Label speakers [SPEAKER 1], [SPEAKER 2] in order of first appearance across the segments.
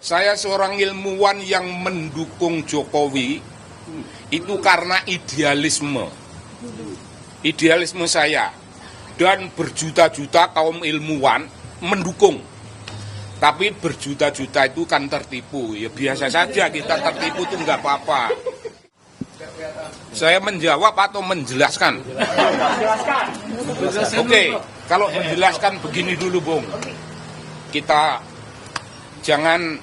[SPEAKER 1] Saya seorang ilmuwan yang mendukung Jokowi itu karena idealisme saya, dan berjuta-juta kaum ilmuwan mendukung. Tapi berjuta-juta itu kan tertipu. Ya biasa saja kita tertipu itu nggak apa-apa. Saya menjawab atau menjelaskan? Oke, kalau menjelaskan begini dulu, Bung. Kita jangan,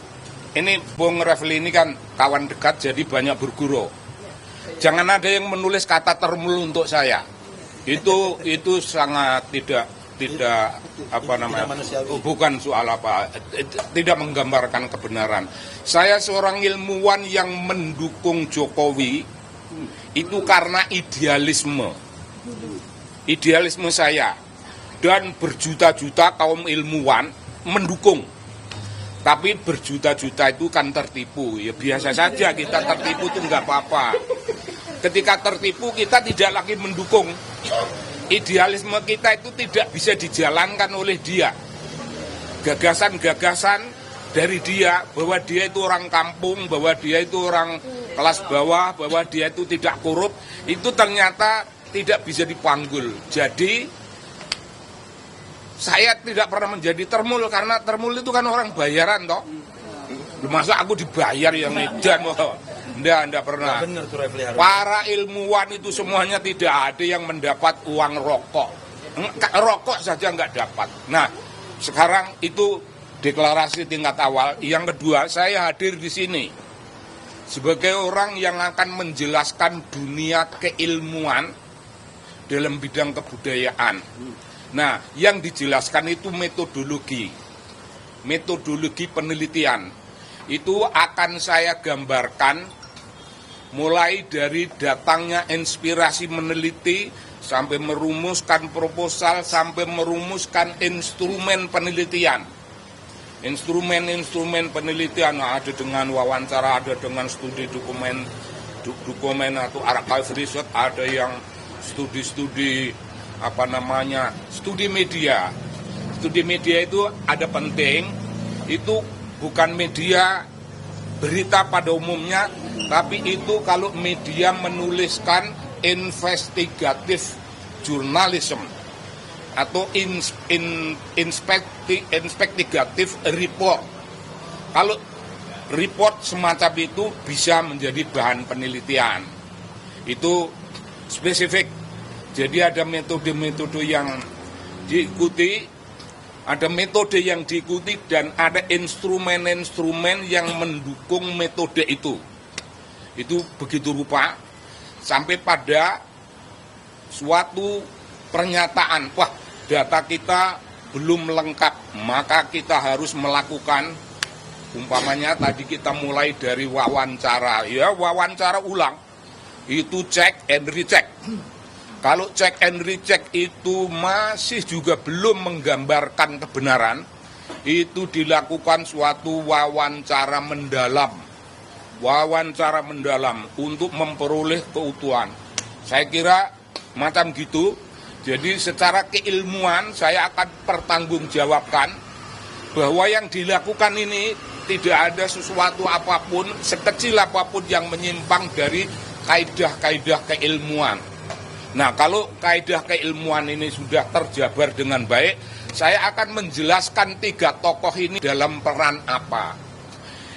[SPEAKER 1] ini Bung Refli ini kan kawan dekat jadi banyak berguru. Jangan ada yang menulis kata termul untuk saya. Itu sangat tidak bukan soal apa, tidak menggambarkan kebenaran. Saya seorang ilmuwan yang mendukung Jokowi itu karena idealisme saya, dan berjuta-juta kaum ilmuwan mendukung. Tapi berjuta-juta itu kan tertipu. Ya biasa saja kita tertipu itu nggak apa-apa. Ketika tertipu kita tidak lagi mendukung. Idealisme kita itu tidak bisa dijalankan oleh dia. Gagasan-gagasan dari dia, bahwa dia itu orang kampung, bahwa dia itu orang kelas bawah, bahwa dia itu tidak korup, itu ternyata tidak bisa dipanggul. Jadi saya tidak pernah menjadi termul, karena termul itu kan orang bayaran toh. Masa aku dibayar yang edan? Enggak pernah. Para ilmuwan itu semuanya tidak ada yang mendapat uang rokok. Rokok saja nggak dapat. Nah, sekarang itu deklarasi tingkat awal. Yang kedua, saya hadir di sini sebagai orang yang akan menjelaskan dunia keilmuan dalam bidang kebudayaan. Nah, yang dijelaskan itu metodologi penelitian. Itu akan saya gambarkan mulai dari datangnya inspirasi meneliti, sampai merumuskan proposal, sampai merumuskan instrumen penelitian. Instrumen penelitian ada dengan wawancara, ada dengan studi dokumen atau archive research, ada yang studi studi media. Studi media itu ada penting, itu bukan media berita pada umumnya, tapi itu kalau media menuliskan investigatif journalism atau investigatif report. Kalau report semacam itu bisa menjadi bahan penelitian. Itu spesifik. Jadi ada metode-metode yang diikuti, dan ada instrumen-instrumen yang mendukung metode itu. Itu begitu rupa sampai pada suatu pernyataan, wah data kita belum lengkap, maka kita harus melakukan, umpamanya tadi kita mulai dari wawancara, ya wawancara ulang, itu check and recheck. Kalau check and recheck itu masih juga belum menggambarkan kebenaran, itu dilakukan suatu wawancara mendalam untuk memperoleh keutuhan. Saya kira macam gitu. Jadi secara keilmuan saya akan pertanggungjawabkan bahwa yang dilakukan ini tidak ada sesuatu apapun, sekecil apapun yang menyimpang dari kaidah-kaidah keilmuan. Nah, kalau kaidah keilmuan ini sudah terjabar dengan baik, saya akan menjelaskan 3 tokoh ini dalam peran apa.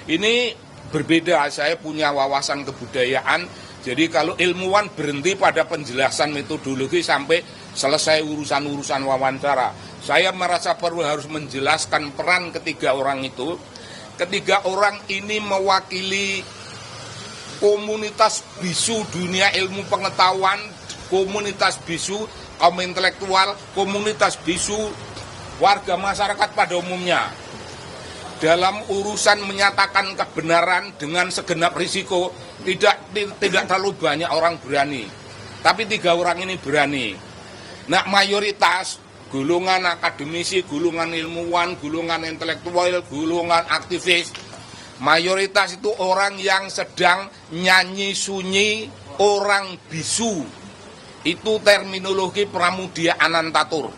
[SPEAKER 1] Ini berbeda, saya punya wawasan kebudayaan, jadi kalau ilmuwan berhenti pada penjelasan metodologi sampai selesai urusan-urusan wawancara. Saya merasa perlu harus menjelaskan peran ketiga orang itu. Ketiga orang ini mewakili komunitas bisu dunia ilmu pengetahuan, komunitas bisu kaum intelektual, komunitas bisu warga masyarakat pada umumnya. Dalam urusan menyatakan kebenaran dengan segenap risiko, tidak terlalu banyak orang berani. Tapi 3 orang ini berani. Nah, mayoritas golongan akademisi, golongan ilmuwan, golongan intelektual, golongan aktivis, mayoritas itu orang yang sedang nyanyi sunyi, orang bisu. Itu terminologi Pramudia Anantatur.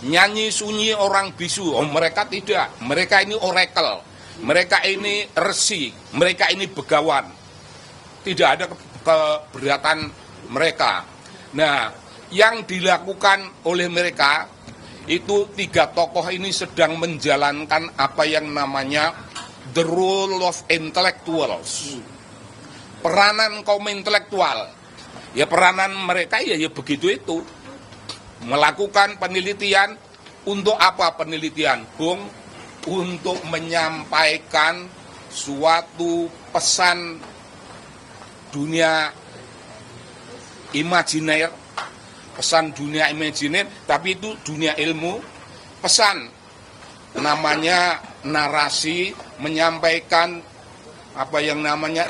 [SPEAKER 1] Nyanyi sunyi orang bisu. Oh, mereka tidak. Mereka ini oracle. mereka ini resi, mereka ini begawan. Tidak ada keberatan mereka. Nah, yang dilakukan oleh mereka itu 3 tokoh ini sedang menjalankan apa yang namanya the role of intellectuals. Peranan kaum intelektual. Ya peranan mereka ya begitu itu. Melakukan penelitian untuk apa penelitian? Bung, untuk menyampaikan suatu pesan dunia imajiner, pesan dunia imajiner, tapi itu dunia ilmu, pesan namanya narasi, menyampaikan apa yang namanya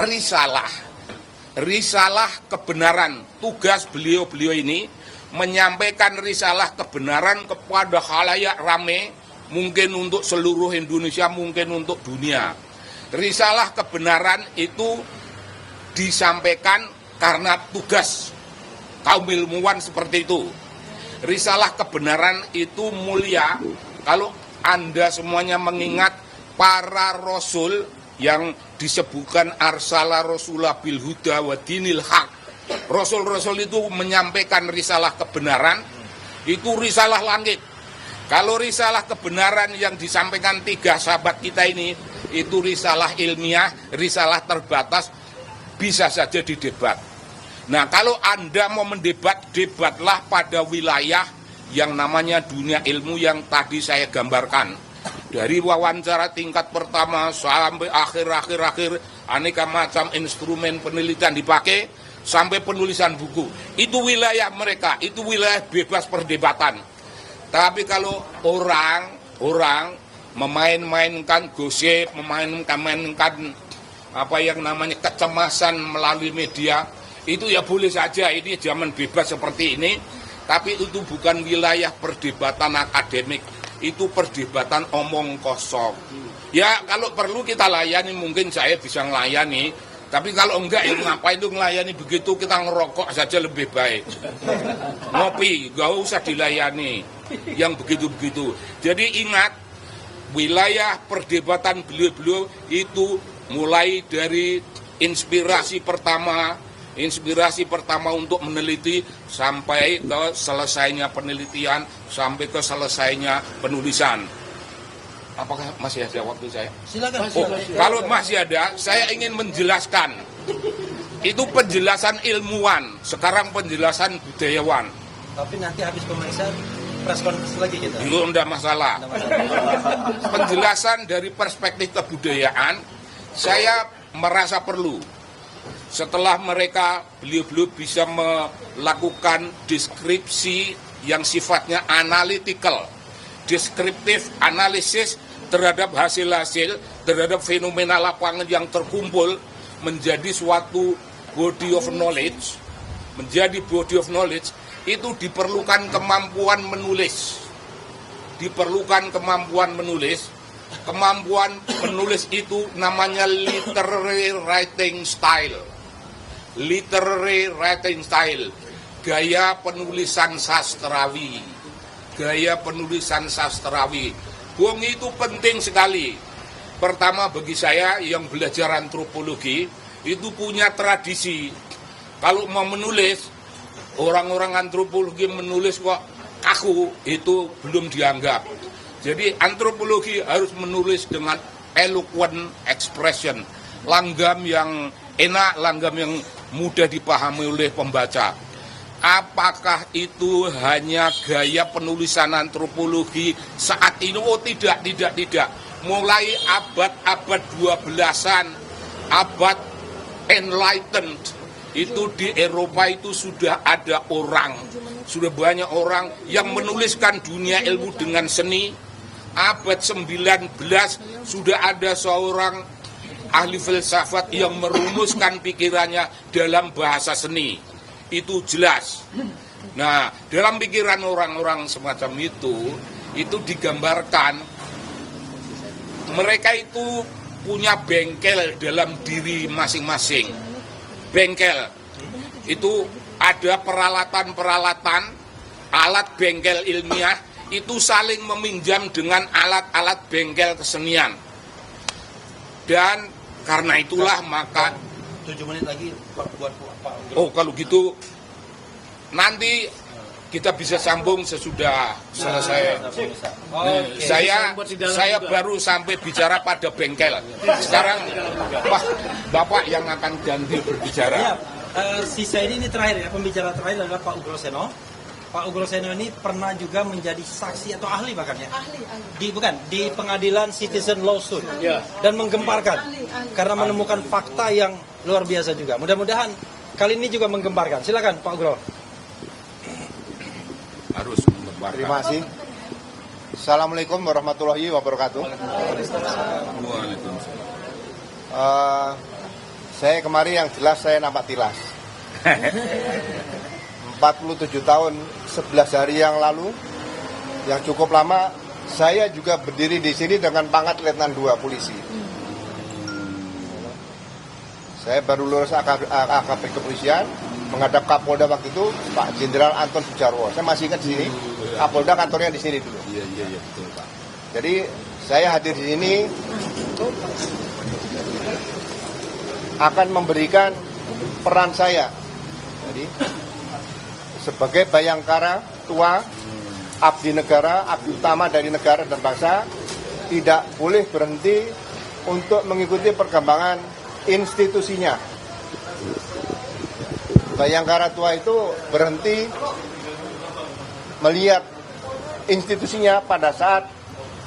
[SPEAKER 1] risalah kebenaran. Tugas beliau-beliau ini menyampaikan risalah kebenaran kepada khalayak rame, mungkin untuk seluruh Indonesia, mungkin untuk dunia. Risalah kebenaran itu disampaikan karena tugas kaum ilmuwan seperti itu. Risalah kebenaran itu mulia kalau Anda semuanya mengingat para rasul yang disebutkan arsala rasulah bil huda wa dinil haq. Rasul-rasul itu menyampaikan risalah kebenaran, itu risalah langit. Kalau risalah kebenaran yang disampaikan 3 sahabat kita ini, itu risalah ilmiah, risalah terbatas, bisa saja didebat. Nah, kalau Anda mau mendebat, debatlah pada wilayah yang namanya dunia ilmu yang tadi saya gambarkan. Dari wawancara tingkat pertama sampai akhir, aneka macam instrumen penelitian dipakai, sampai penulisan buku. Itu wilayah mereka, itu wilayah bebas perdebatan. Tapi kalau orang memain-mainkan gosip, memainkan apa yang namanya kecemasan melalui media, itu ya boleh saja, ini zaman bebas seperti ini. Tapi itu bukan wilayah perdebatan akademik, itu perdebatan omong kosong. Ya kalau perlu kita layani, mungkin saya bisa melayani. Tapi kalau enggak, ya ngapain itu melayani begitu, kita ngerokok saja lebih baik. Ngopi, gak usah dilayani yang begitu-begitu. Jadi ingat, wilayah perdebatan beliau-beliau itu mulai dari inspirasi pertama untuk meneliti sampai ke selesainya penelitian, sampai ke selesainya penulisan. Apakah masih ada waktu saya?
[SPEAKER 2] Silakan.
[SPEAKER 1] Kalau masih ada, saya ingin menjelaskan. Itu penjelasan ilmuwan, sekarang penjelasan budayawan.
[SPEAKER 2] Tapi nanti habis pemeriksaan press conference lagi kita.
[SPEAKER 1] Itu enggak masalah. Penjelasan dari perspektif kebudayaan, saya merasa perlu. Setelah mereka, beliau-beliau bisa melakukan deskripsi yang sifatnya analytical, deskriptif analisis terhadap hasil-hasil, terhadap fenomena lapangan yang terkumpul menjadi suatu body of knowledge. Menjadi body of knowledge itu diperlukan kemampuan menulis. Diperlukan kemampuan menulis. Kemampuan menulis itu namanya literary writing style. Literary writing style, gaya penulisan sastrawi. Gaya penulisan sastrawi. Bung, itu penting sekali. Pertama, bagi saya yang belajar antropologi itu punya tradisi. Kalau mau menulis, orang-orang antropologi menulis kok kaku, itu belum dianggap. Jadi antropologi harus menulis dengan eloquent expression, langgam yang enak, langgam yang mudah dipahami oleh pembaca. Apakah itu hanya gaya penulisan antropologi saat ini? Oh tidak. Mulai abad 12-an, abad enlightened, itu di Eropa itu sudah ada orang, sudah banyak orang yang menuliskan dunia ilmu dengan seni. Abad 19 sudah ada seorang ahli filsafat yang merumuskan pikirannya dalam bahasa seni. Itu jelas. Nah, dalam pikiran orang-orang semacam itu digambarkan mereka itu punya bengkel dalam diri masing-masing. Bengkel itu ada peralatan-peralatan, alat bengkel ilmiah itu saling meminjam dengan alat-alat bengkel kesenian. Dan karena itulah maka
[SPEAKER 2] 7 menit lagi buat Pak.
[SPEAKER 1] oh kalau gitu nanti kita bisa sambung sesudah selesai. Saya baru sampai bicara pada bengkel. Sekarang Bapak yang akan ganti berbicara.
[SPEAKER 2] Ya, sisa ini terakhir ya, pembicara terakhir adalah Pak Ugroseno. Pak Ugroseno ini pernah juga menjadi saksi atau ahli bahkan ya?
[SPEAKER 3] Ahli.
[SPEAKER 2] Di pengadilan Citizen Lawsuit dan menggemparkan karena menemukan fakta yang luar biasa juga. Mudah-mudahan kali ini juga menggemparkan. Silakan Pak Ugro.
[SPEAKER 1] Harus menggemparkan.
[SPEAKER 4] Terima kasih. Assalamualaikum warahmatullahi wabarakatuh.
[SPEAKER 1] Waalaikumsalam.
[SPEAKER 4] Saya kemarin yang jelas saya nampak tilas. 47 tahun 11 hari yang lalu, yang cukup lama, saya juga berdiri di sini dengan pangkat Letnan 2 polisi. Saya baru lulus AKP kepolisian, menghadap Kapolda waktu itu Pak Jenderal Anton Sujarwo. Saya masih ingat di sini, Kapolda kantornya di sini dulu.
[SPEAKER 1] Iya betul Pak.
[SPEAKER 4] Jadi saya hadir di sini akan memberikan peran saya. Jadi sebagai bayangkara tua, abdi negara, abdi utama dari negara dan bangsa, tidak boleh berhenti untuk mengikuti perkembangan institusinya. Bayangkara tua itu berhenti melihat institusinya pada saat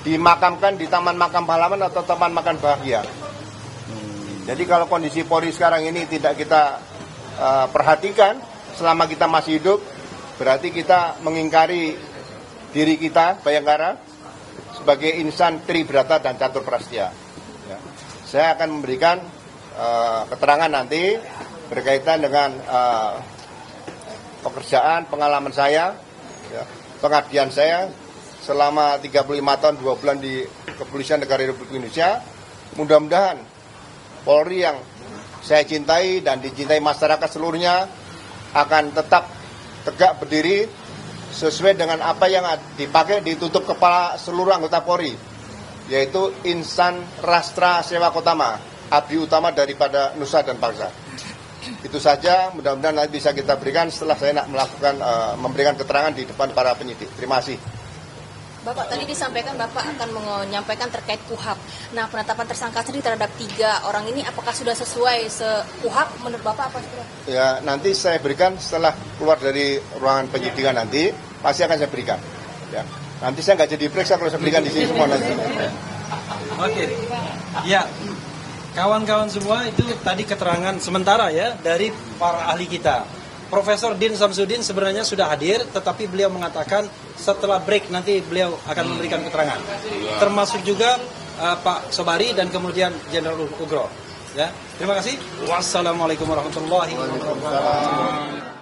[SPEAKER 4] dimakamkan di Taman Makam Pahlawan atau Taman Makam Bahagia. Jadi kalau kondisi Polri sekarang ini tidak kita perhatikan selama kita masih hidup, berarti kita mengingkari diri kita, Bayangkara, sebagai insan tribrata dan catur prastya. Ya. Saya akan memberikan keterangan nanti berkaitan dengan pekerjaan, pengalaman saya, ya, pengabdian saya selama 35 tahun 2 bulan di Kepolisian Negara Republik Indonesia. Mudah-mudahan Polri yang saya cintai dan dicintai masyarakat seluruhnya akan tetap tegak berdiri sesuai dengan apa yang dipakai ditutup kepala seluruh anggota Polri, yaitu insan rastra sewa kotama, abdi utama daripada nusa dan bangsa. Itu saja, mudah-mudahan nanti bisa kita berikan setelah saya nak melakukan memberikan keterangan di depan para penyidik. Terima kasih.
[SPEAKER 3] Bapak tadi disampaikan Bapak akan menyampaikan terkait KUHAP. Nah, penetapan tersangka sendiri terhadap 3 orang ini apakah sudah sesuai KUHAP menurut Bapak apa sudah?
[SPEAKER 4] Ya, nanti saya berikan setelah keluar dari ruangan penyidikan nanti, pasti akan saya berikan. Ya. Nanti saya nggak jadi periksa kalau saya berikan di sini semua nanti.
[SPEAKER 2] Oke. Ya. Kawan-kawan semua itu tadi keterangan sementara ya dari para ahli kita. Profesor Din Samsudin sebenarnya sudah hadir, tetapi beliau mengatakan setelah break nanti beliau akan memberikan keterangan. Termasuk juga Pak Sobari dan kemudian Jenderal Ugro. Ya, terima kasih. Wassalamualaikum warahmatullahi wabarakatuh.